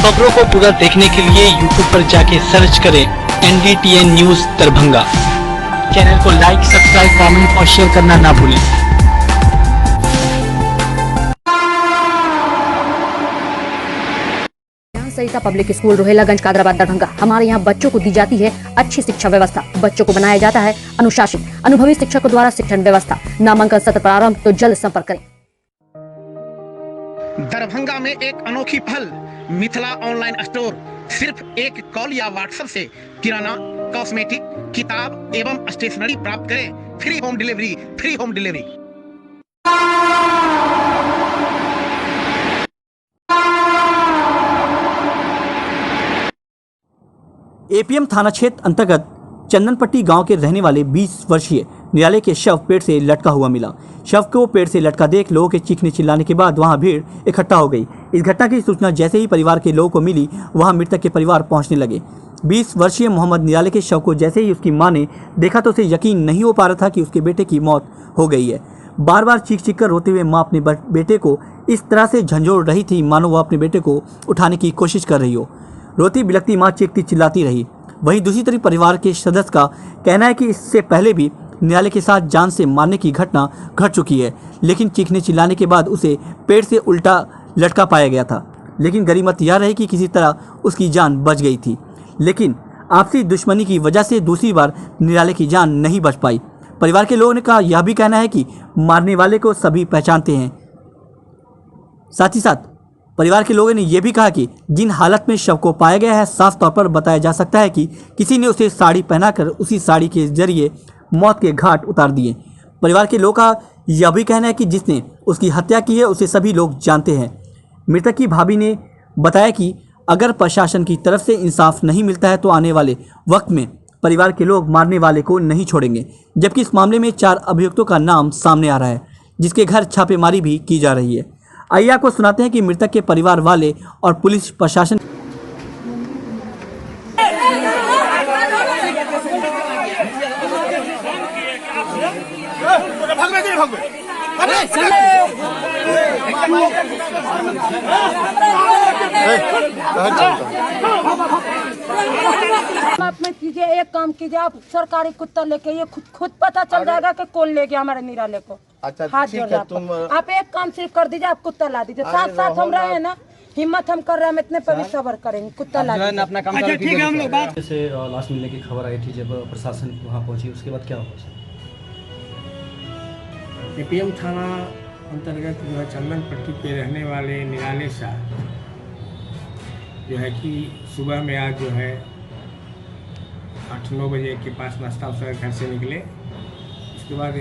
खबरों को पूरा देखने के लिए YouTube पर जाके सर्च करें NDTN न्यूज दरभंगा। चैनल को लाइक, सब्सक्राइब, कमेंट और शेयर करना ना भूलें। सरिता पब्लिक स्कूल रोहेलागंज कादराबाद दरभंगा। हमारे यहाँ बच्चों को दी जाती है अच्छी शिक्षा व्यवस्था। बच्चों को बनाया जाता है अनुशासित। अनुभवी शिक्षकों द्वारा शिक्षण व्यवस्था। नामांकन सत्र प्रारंभ, तो जल्द संपर्क करें। दरभंगा में एक अनोखी पहल, मिथिला ऑनलाइन स्टोर। सिर्फ एक कॉल या व्हाट्सएप से किराना, कॉस्मेटिक, किताब एवं स्टेशनरी प्राप्त करें। Free home delivery, free home delivery. APM थाना क्षेत्र अंतर्गत चंदनपट्टी गांव के रहने वाले 20 वर्षीय निराले के शव पेड़ से लटका हुआ मिला। शव को पेड़ से लटका देख लोगों के चीखने चिल्लाने के बाद वहां भीड़ इकट्ठा हो गई। इस घटना की सूचना जैसे ही परिवार के लोगों को मिली, वहां मृतक के परिवार पहुंचने लगे। 20 वर्षीय मोहम्मद निराले के शव को जैसे ही उसकी मां ने देखा तो उसे यकीन नहीं हो पा रहा था कि उसके बेटे की मौत हो गई है। बार बार चीख कर रोते हुए माँ अपने बेटे को इस तरह से झंझोड़ रही थी मानो वह अपने बेटे को उठाने की कोशिश कर रही हो। रोती बिलखती माँ चीखती चिल्लाती रही। वहीं दूसरी तरफ परिवार के सदस्य का कहना है कि इससे पहले भी निराले के साथ जान से मारने की घटना घट चुकी है, लेकिन चीखने चिल्लाने के बाद उसे पेड़ से उल्टा लटका पाया गया था। लेकिन गनीमत यह रही कि किसी तरह उसकी जान बच गई थी, लेकिन आपसी दुश्मनी की वजह से दूसरी बार निराले की जान नहीं बच पाई। परिवार के लोगों का यह भी कहना है कि मारने वाले को सभी पहचानते हैं। साथ ही साथ परिवार के लोगों ने यह भी कहा कि जिन हालत में शव को पाया गया है, साफ तौर पर बताया जा सकता है कि किसी ने उसे साड़ी पहनाकर उसी साड़ी के जरिए मौत के घाट उतार दिए। परिवार के लोगों का यह भी कहना है कि जिसने उसकी हत्या की है उसे सभी लोग जानते हैं। मृतक की भाभी ने बताया कि अगर प्रशासन की तरफ से इंसाफ नहीं मिलता है तो आने वाले वक्त में परिवार के लोग मारने वाले को नहीं छोड़ेंगे। जबकि इस मामले में 4 अभियुक्तों का नाम सामने आ रहा है, जिसके घर छापेमारी भी की जा रही है। आइए आपको सुनाते हैं कि मृतक के परिवार वाले और पुलिस प्रशासन आप में कीजिए, एक काम कीजिए, आप सरकारी कुत्ता लेके ये खुद पता चल जाएगा कि कौन ले गया हमारे निराले को। अच्छा हाथ ठीक जोड़ है, रहा आप एक काम सिर्फ कर दीजिए, आप कुत्ता ला दीजिए। साथ साथ हम रहे हैं ना, हिम्मत हम कर रहे हैं, हम इतने पे भी सब्र करेंगे। कुत्ता ला दीजिए अपना काम। अच्छा ठीक है, हम लोग बात से लाश मिलने की खबर आई थी, जब प्रशासन वहाँ पहुंची उसके बाद क्या हुआ? एपीएम थाना अंतर्गत जो है चंदनपट्टी के रहने वाले निराले शाह जो है कि सुबह में आज जो है 8-9 बजे के पास नाश्ता उस्ता घर से निकले। उसके बाद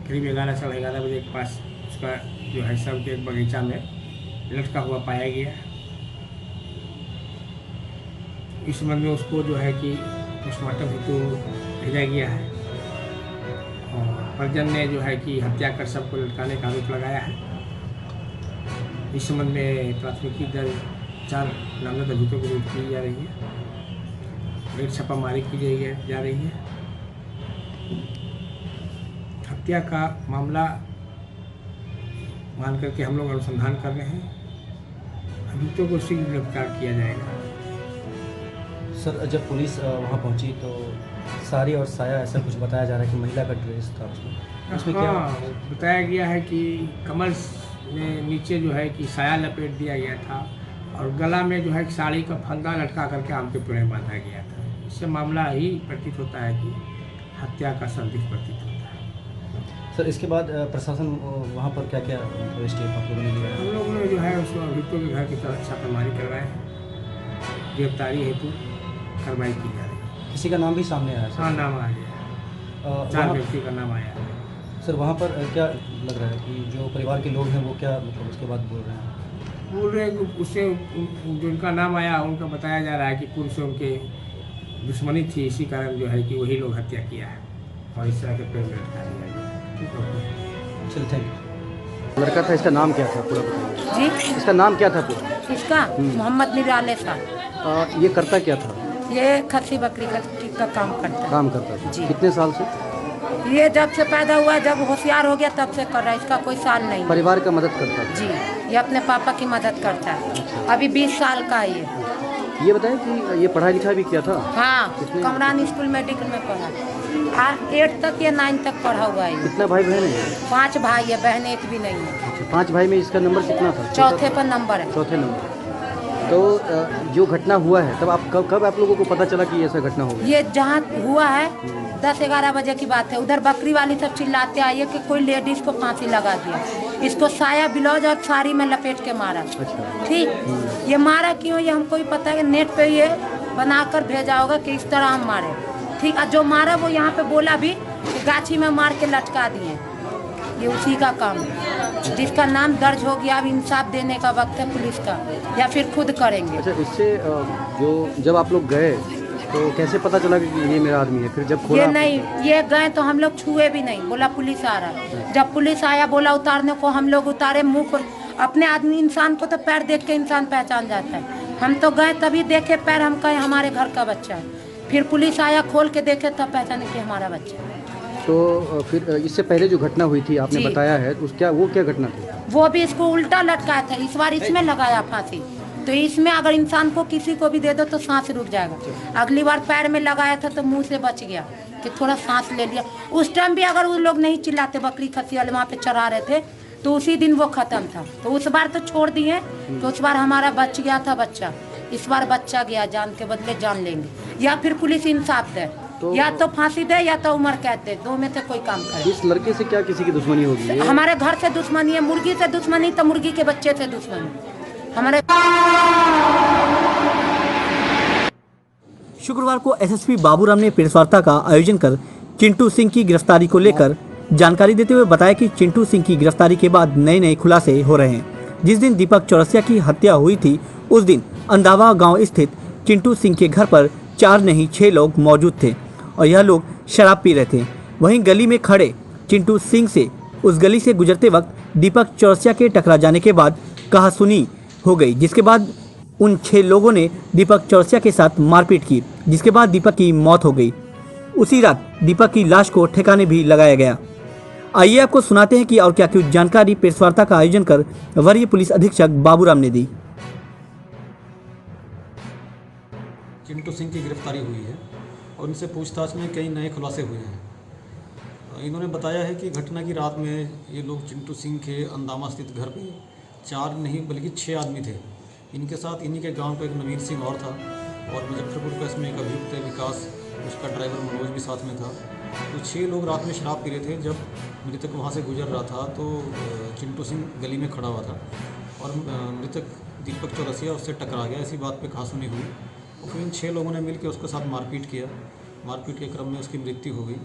करीब 11-11:30 बजे के पास उसका जो है सब के एक बगीचा में लटका हुआ पाया गया। इस संबंध में उसको जो है कि पोस्टमार्टम हेतु भेजा गया है और परिजन ने जो है कि हत्या कर सबको लटकाने का आरोप लगाया है। इस संबंध में प्राथमिकी दर्ज 4 नामजद अभियुक्तों को विरुद्ध की जा रही है। रेड छापामारी की जा रही है। हत्या का मामला मान करके हम लोग अनुसंधान कर रहे हैं। अभियुक्तों को शीघ्र गिरफ्तार किया जाएगा। सर, जब पुलिस वहाँ पहुँची तो साड़ी और साया ऐसा कुछ बताया जा रहा है कि महिला का ड्रेस था उसमें क्या बताया गया है कि कमर में नीचे जो है कि साया लपेट दिया गया था और गला में जो है साड़ी का फंदा लटका करके आम के पेड़ में बांधा गया था। इससे मामला ही प्रतीत होता है कि हत्या का संदिग्ध प्रतीत होता है। सर, इसके बाद प्रशासन वहाँ पर क्या क्या स्टेप आप लोगों ने लिया? हम लोगों ने जो है उसको अभियुक्तों के घर की तरफ छापेमारी करवाए हैं। गिरफ्तारी हेतु कार्रवाई की जा रही है। किसी का नाम भी सामने आया? हाँ, नाम आ गया। 4 व्यक्ति का नाम आया है। सर, वहाँ पर क्या लग रहा है कि जो परिवार के लोग हैं वो क्या मतलब उसके बाद बोल रहे हैं? उससे जिनका नाम आया उनका बताया जा रहा है कि पूर्व से उनके दुश्मनी थी, इसी कारण जो है कि वही लोग हत्या किया है और इस तरह के पेड़ में लटका दिया गया। चल, थैंक यू। लड़का था, इसका नाम क्या था पूरा बताइए जी। इसका नाम क्या था पूरा? इसका मोहम्मद निराले था। ये करता क्या था? ये खस्सी बकरी का काम करता था जी। कितने साल से? ये जब से पैदा हुआ, जब होशियार हो गया तब से कर रहा है। इसका कोई साल नहीं। परिवार का मदद करता था जी। ये अपने पापा की मदद करता है। अभी 20 साल का है ये बताएं कि ये पढ़ाई लिखाई भी किया था? हाँ, कमरान स्कूल मेडिकल में पढ़ा। 8 तक या 9 तक पढ़ा हुआ है। कितना भाई बहन है? 5 भाई है, बहन एक भी नहीं है। अच्छा, 5 भाई में इसका नंबर कितना था? चौथे पर नंबर है। चौथे नंबर। तो जो घटना हुआ है तब आप कब आप लोगों को पता चला कि ऐसा घटना हो गया? ये जहाँ हुआ है 10-11 बजे की बात है। उधर बकरी वाली सब चिल्लाते आई है कि कोई लेडीज को फांसी लगा दिया। इसको साया ब्लाउज और साड़ी में लपेट के मारा। अच्छा। ठीक, ये मारा क्यों ये हमको भी पता है। नेट पे ये बनाकर भेजा होगा कि इस तरह हम मारे। ठीक, और जो मारा वो यहाँ पे बोला भी कि गाछी में मार के लटका दिए। ये उसी का काम है, जिसका नाम दर्ज हो गया। अब इंसाफ देने का वक्त है पुलिस का, या फिर खुद करेंगे। अच्छा, इससे जो जब आप लोग गए तो कैसे पता चला कि ये मेरा आदमी है? फिर जब खोला ये नहीं, ये गए तो हम लोग छुए भी नहीं, बोला पुलिस आ रहा है। जब पुलिस आया बोला उतारने को, हम लोग उतारे। मुंह पर अपने आदमी, इंसान को तो पैर देख के इंसान पहचान जाता है। हम तो गए तभी देखे पैर, हम कहे हमारे घर का बच्चा है। फिर पुलिस आया, खोल के देखे तब पहचाने कि हमारा बच्चा है। तो फिर इससे पहले जो घटना हुई थी आपने जी। बताया है, उस क्या वो क्या घटना थी? वो भी इसको उल्टा लटकाया था, इस बार इसमें लगाया फांसी। तो इसमें अगर इंसान को किसी को भी दे दो तो सांस रुक जाएगा। अगली बार पैर में लगाया था तो मुंह से बच गया कि थोड़ा सांस ले लिया। उस टाइम भी अगर वो लोग नहीं चिल्लाते, बकरी खसी वाले वहाँ पे चरा रहे थे, तो उसी दिन वो खत्म था। तो उस बार तो छोड़ दिए, तो उस बार हमारा बच गया था बच्चा। इस बार बच्चा गया, जान के बदले जान लेंगे। या फिर पुलिस इंसाफ दे, या तो फांसी दे या तो उम्र कैद दे, दो में से कोई काम करे। इस लड़के से क्या किसी की दुश्मनी होगी? हमारे घर से दुश्मनी है, मुर्गी से दुश्मनी तो मुर्गी के बच्चे से दुश्मनी हमारे। शुक्रवार को एसएसपी बाबूराम ने प्रेस वार्ता का आयोजन कर चिंटू सिंह की गिरफ्तारी को लेकर जानकारी देते हुए बताया कि चिंटू सिंह की गिरफ्तारी के बाद नए नए खुलासे हो रहे हैं। जिस दिन दीपक चौरसिया की हत्या हुई थी उस दिन अंदावा गांव स्थित चिंटू सिंह के घर पर 4 नहीं 6 लोग मौजूद थे और यह लोग शराब पी रहे थे। वहीं गली में खड़े चिंटू सिंह से उस गली से गुजरते वक्त दीपक चौरसिया के टकरा जाने के बाद कहासुनी हो गई, जिसके बाद उन 6 लोगों ने दीपक चौरसिया के साथ मारपीट की, जिसके बाद दीपक की मौत हो गई। उसी रात दीपक की लाश को ठिकाने भी लगाया गया। आइए आपको सुनाते हैं कि और क्या कुछ जानकारी प्रेस वार्ता का आयोजन कर वरीय पुलिस अधीक्षक बाबूराम ने दी। चिंटू सिंह की गिरफ्तारी हुई है और उनसे पूछताछ में कई नए खुलासे हुए हैं। इन्होंने बताया है कि घटना की रात में ये लोग चिंटू सिंह के अंदामा स्थित घर पे 4 नहीं बल्कि 6 आदमी थे। इनके साथ इन्हीं के गांव का एक नवीन सिंह और था और मुजफ्फरपुर का इसमें एक अभियुक्त है विकास, उसका ड्राइवर मनोज भी साथ में था। तो 6 लोग रात में शराब पी रहे थे। जब मृतक वहाँ से गुजर रहा था तो चिंटू सिंह गली में खड़ा हुआ था और मृतक दीपक चौरसिया उससे टकरा गया। इसी बात पर कहासुनी हुई और फिर इन 6 लोगों ने मिलकर उसके साथ मारपीट किया। मारपीट के क्रम में उसकी मृत्यु हो गई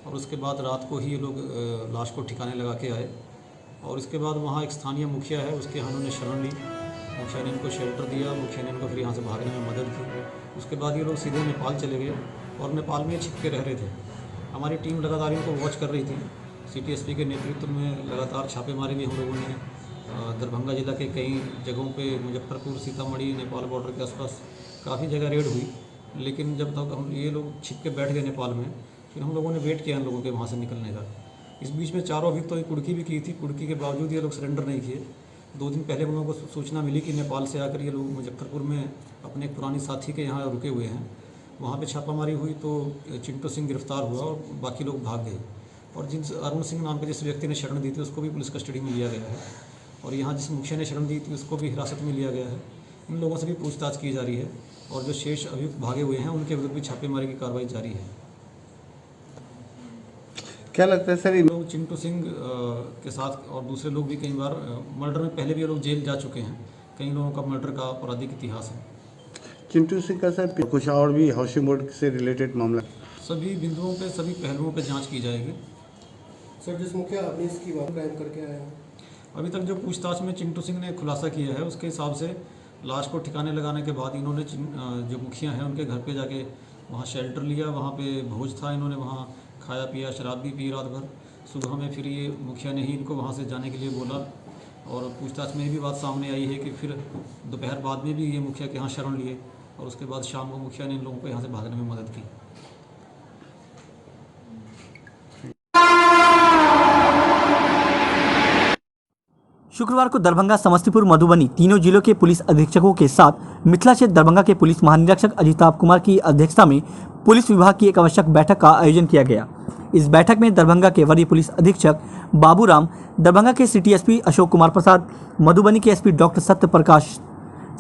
और उसके बाद रात को ही ये लोग लाश को ठिकाने लगा के आए और इसके बाद वहाँ एक स्थानीय मुखिया है, उसके यहाँ उन्होंने शरण ली। मुखिया ने इनको शेल्टर दिया, मुखिया ने इनको फिर यहाँ से भागने में मदद की। उसके बाद ये लोग सीधे नेपाल चले गए और नेपाल में छिप के रह रहे थे। हमारी टीम लगातार इनको वॉच कर रही थी। सिटी एसपी के नेतृत्व में लगातार छापेमारी भी हम लोगों ने दरभंगा जिला के कई जगहों पे, मुजफ्फरपुर, सीतामढ़ी, नेपाल बॉर्डर के आसपास काफ़ी जगह रेड हुई। लेकिन जब तक हम ये लोग छिप के बैठ गए नेपाल में, फिर हम लोगों ने वेट किया इन लोगों के वहाँ से निकलने का। इस बीच में 4 अभियुक्त तो कुर्की भी की थी। कुर्की के बावजूद ये लोग सरेंडर नहीं किए। 2 दिन पहले हम लोगों को सूचना मिली कि नेपाल से आकर ये लोग मुजफ्फरपुर में अपने एक पुरानी साथी के यहाँ रुके हुए हैं। वहाँ पे छापामारी हुई तो चिंटू सिंह गिरफ्तार हुआ और बाकी लोग भाग गए। और जिन अरुण सिंह नाम के जिस व्यक्ति ने शरण दी थी उसको भी पुलिस कस्टडी में लिया गया है और यहाँ जिस मुखिया ने शरण दी थी उसको भी हिरासत में लिया गया है। इन लोगों से भी पूछताछ की जा रही है और जो शेष अभियुक्त भागे हुए हैं उनके विरुद्ध भी छापेमारी की कार्रवाई जारी है। क्या लगता है सर, इन लोग चिंटू सिंह के साथ और दूसरे लोग भी कई बार मर्डर में पहले भी ये लोग जेल जा चुके हैं। कई लोगों का मर्डर का आपराधिक इतिहास है। चिंटू सिंह का सर कुछ और भी हाउसिंग बोर्ड से रिलेटेड मामला? सभी बिंदुओं पे, सभी पहलुओं पे जांच की जाएगी। सर, जिस मुखिया आपने इसकी बात क्राइम करके आए हैं, अभी तक जो पूछताछ में चिंटू सिंह ने खुलासा किया है उसके हिसाब से लाश को ठिकाने लगाने के बाद इन्होंने जो मुखिया हैं उनके घर पे जाके वहाँ शेल्टर लिया। वहाँ पे भोज था, इन्होंने वहाँ खाया पिया, शराब भी पी रात भर। सुबह में फिर ये मुखिया ने ही इनको वहाँ से जाने के लिए बोला और पूछताछ में भी बात सामने आई है कि फिर दोपहर बाद में भी ये मुखिया के यहाँ शरण लिए और उसके बाद शाम को मुखिया ने इन लोगों को यहाँ से भागने में मदद की। शुक्रवार को दरभंगा, समस्तीपुर, मधुबनी तीनों जिलों के पुलिस अधीक्षकों के साथ मिथिला क्षेत्र दरभंगा के पुलिस महानिरीक्षक अजिताभ कुमार की अध्यक्षता में पुलिस विभाग की एक आवश्यक बैठक का आयोजन किया गया। इस बैठक में दरभंगा के वरीय पुलिस अधीक्षक बाबूराम, दरभंगा के सिटी एसपी अशोक कुमार प्रसाद, मधुबनी के एसपी डॉक्टर सत्य प्रकाश,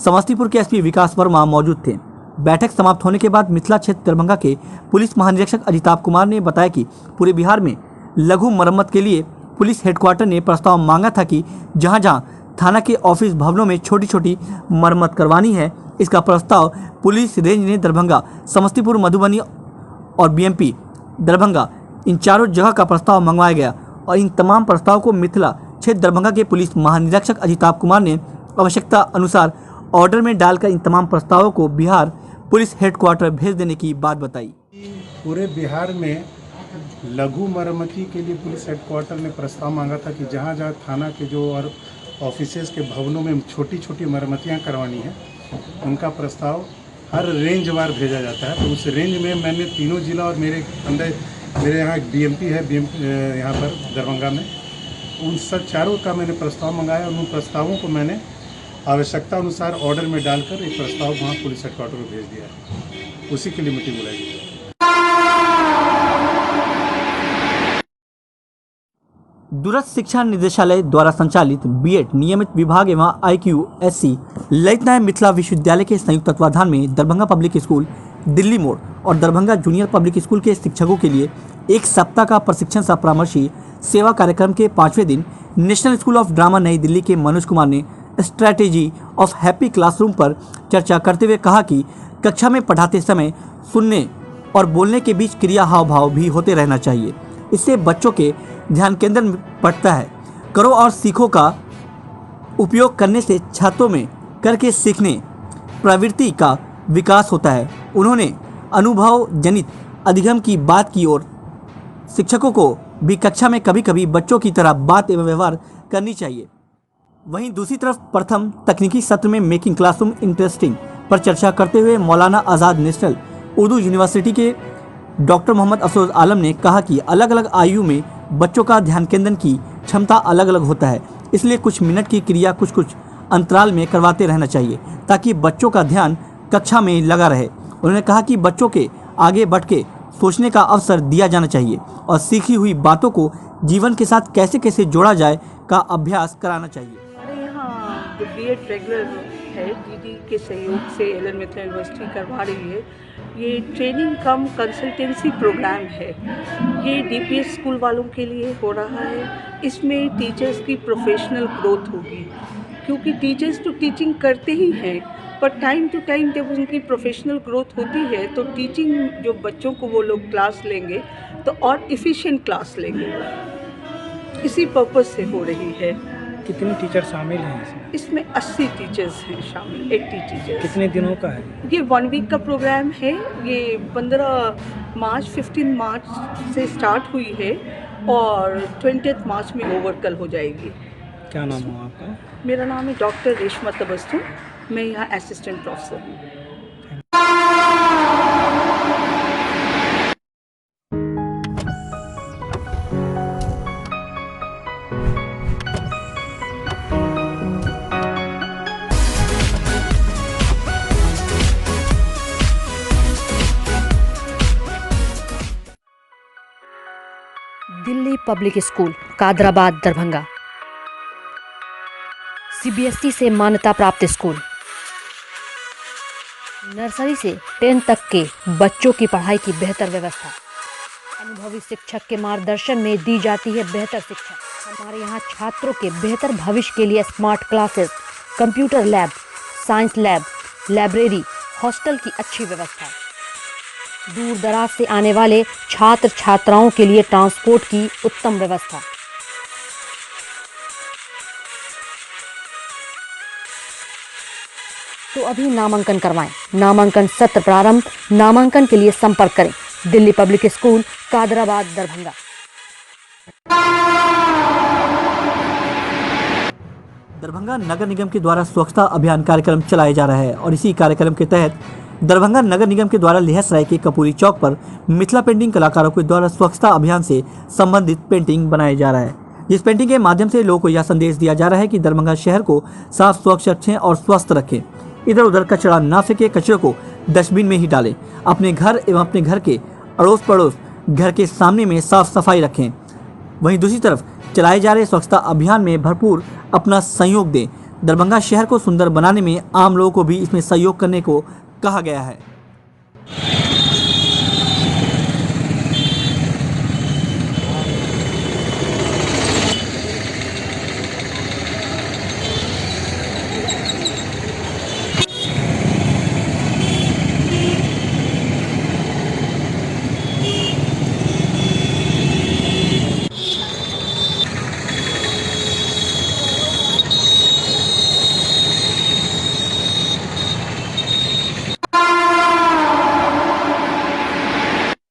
समस्तीपुर के एसपी विकास वर्मा मौजूद थे। बैठक समाप्त होने के बाद मिथिला क्षेत्र दरभंगा के पुलिस महानिरीक्षक अजिताभ कुमार ने बताया कि पूरे बिहार में लघु मरम्मत के लिए पुलिस हेडक्वार्टर ने प्रस्ताव मांगा था कि जहां थाना के ऑफिस भवनों में छोटी छोटी मरम्मत करवानी है, इसका प्रस्ताव पुलिस रेंज ने दरभंगा, समस्तीपुर, मधुबनी और बीएमपी दरभंगा इन चारों जगह का प्रस्ताव मंगवाया गया और इन तमाम प्रस्ताव को मिथिला क्षेत्र दरभंगा के पुलिस महानिरीक्षक अजिताभ कुमार ने आवश्यकता अनुसार ऑर्डर में डालकर इन तमाम प्रस्तावों को बिहार पुलिस हेडक्वार्टर भेज देने की बात बताई। पूरे बिहार में लघु मरम्मती के लिए पुलिस हेडक्वार्टर ने प्रस्ताव मांगा था कि जहाँ जहाँ थाना के जो और ऑफिसेज के भवनों में छोटी छोटी मरम्मतियाँ करवानी है, उनका प्रस्ताव हर रेंज वार भेजा जाता है। तो उस रेंज में मैंने तीनों जिला और मेरे यहाँ एक बीएमपी है, यहाँ पर दरभंगा में, उन सब चारों का मैंने प्रस्ताव मंगाया। उन प्रस्तावों को मैंने आवश्यकता अनुसार ऑर्डर में डालकर एक प्रस्ताव वहाँ पुलिस हेडक्वार्टर को भेज दिया है। उसी के लिए मीटिंग बुलाई गई। दूरस्थ शिक्षा निदेशालय द्वारा संचालित बीएड नियमित विभाग एवं IQSC ललित नारायण मिथिला विश्वविद्यालय के संयुक्त तत्वाधान में दरभंगा पब्लिक स्कूल, दिल्ली मोड़ और दरभंगा जूनियर पब्लिक स्कूल के शिक्षकों के लिए एक सप्ताह का प्रशिक्षण सह परामर्शी सेवा कार्यक्रम के 5वें दिन नेशनल स्कूल ऑफ ड्रामा नई दिल्ली के मनोज कुमार ने स्ट्रैटेजी ऑफ हैप्पी क्लासरूम पर चर्चा करते हुए कहा कि कक्षा में पढ़ाते समय सुनने और बोलने के बीच क्रिया हाव भाव भी होते रहना चाहिए। इससे बच्चों के ध्यान केंद्र बढ़ता है। करो और सीखो का उपयोग करने से छात्रों में करके सीखने प्रवृत्ति का विकास होता है। उन्होंने अनुभव जनित अधिगम की बात की और शिक्षकों को भी कक्षा में कभी कभी बच्चों की तरह बात एवं व्यवहार करनी चाहिए। वहीं दूसरी तरफ प्रथम तकनीकी सत्र में मेकिंग क्लासरूम इंटरेस्टिंग पर चर्चा करते हुए मौलाना आज़ाद नेशनल उर्दू यूनिवर्सिटी के डॉक्टर मोहम्मद अफरोज आलम ने कहा कि अलग अलग आयु में बच्चों का ध्यान केंद्र की क्षमता अलग अलग होता है, इसलिए कुछ मिनट की क्रिया कुछ अंतराल में करवाते रहना चाहिए ताकि बच्चों का ध्यान कक्षा में लगा रहे। उन्होंने कहा कि बच्चों के आगे बढ़ के सोचने का अवसर दिया जाना चाहिए और सीखी हुई बातों को जीवन के साथ कैसे कैसे जोड़ा जाए का अभ्यास कराना चाहिए। हमारे यहाँ जो बीएड रेगुलर है, दीदी के सहयोग से एलन मिथिला यूनिवर्सिटी करवा रही है। ये ट्रेनिंग कम कंसल्टेंसी प्रोग्राम है। ये डीपीएस स्कूल वालों के लिए हो रहा है। इसमें टीचर्स की प्रोफेशनल ग्रोथ होगी, क्योंकि टीचर्स तो टीचिंग करते ही हैं, पर टाइम टू टाइम जब उनकी प्रोफेशनल ग्रोथ होती है तो टीचिंग जो बच्चों को वो लोग क्लास लेंगे तो और एफिशिएंट क्लास लेंगे। इसी पर्पस से हो रही है। कितने टीचर शामिल हैं इसमें 80 टीचर्स हैं शामिल, 80 टीचर्स। कितने दिनों का है ये 1 वीक का प्रोग्राम है। ये 15 मार्च से स्टार्ट हुई है और 20 मार्च में ओवर कल हो जाएगी। क्या नाम है आपका? मेरा नाम है डॉक्टर रेशमा तबस्सुम। मैं यहाँ असिस्टेंट प्रोफेसर हूँ। Delhi public school, Kadarabad, Darbhanga. CBSE से मान्यता प्राप्त स्कूल। नर्सरी से 10 तक के बच्चों की पढ़ाई की बेहतर व्यवस्था। अनुभवी शिक्षक के मार्गदर्शन में दी जाती है बेहतर शिक्षा। हमारे यहाँ छात्रों के बेहतर भविष्य के लिए smart classes, computer lab, science lab, library, hostel की अच्छी व्यवस्था। दूर दराज से आने वाले छात्र छात्राओं के लिए ट्रांसपोर्ट की उत्तम व्यवस्था। तो अभी नामांकन करवाएं। नामांकन सत्र प्रारंभ। नामांकन के लिए संपर्क करें दिल्ली पब्लिक स्कूल, कादराबाद, दरभंगा। दरभंगा नगर निगम के द्वारा स्वच्छता अभियान कार्यक्रम चलाया जा रहा है और इसी कार्यक्रम के तहत दरभंगा नगर निगम के द्वारा लेहसराय के कपूरी चौक पर मिथिला पेंटिंग कलाकारों के द्वारा स्वच्छता अभियान से संबंधित पेंटिंग बनाया जा रहा है, इस पेंटिंग के माध्यम से लोगों को यह संदेश दिया जा रहा है कि दरभंगा शहर को साफ स्वच्छ रखें और स्वस्थ रखें। इधर उधर कचरा ना फेंके, कचरे को डस्टबिन में ही डालें। अपने घर एवं अपने घर के अड़ोस पड़ोस, घर के सामने में साफ सफाई रखें। वहीं दूसरी तरफ चलाए जा रहे स्वच्छता अभियान में भरपूर अपना सहयोग दें। दरभंगा शहर को सुंदर बनाने में आम लोगों को भी इसमें सहयोग करने को कहा गया है।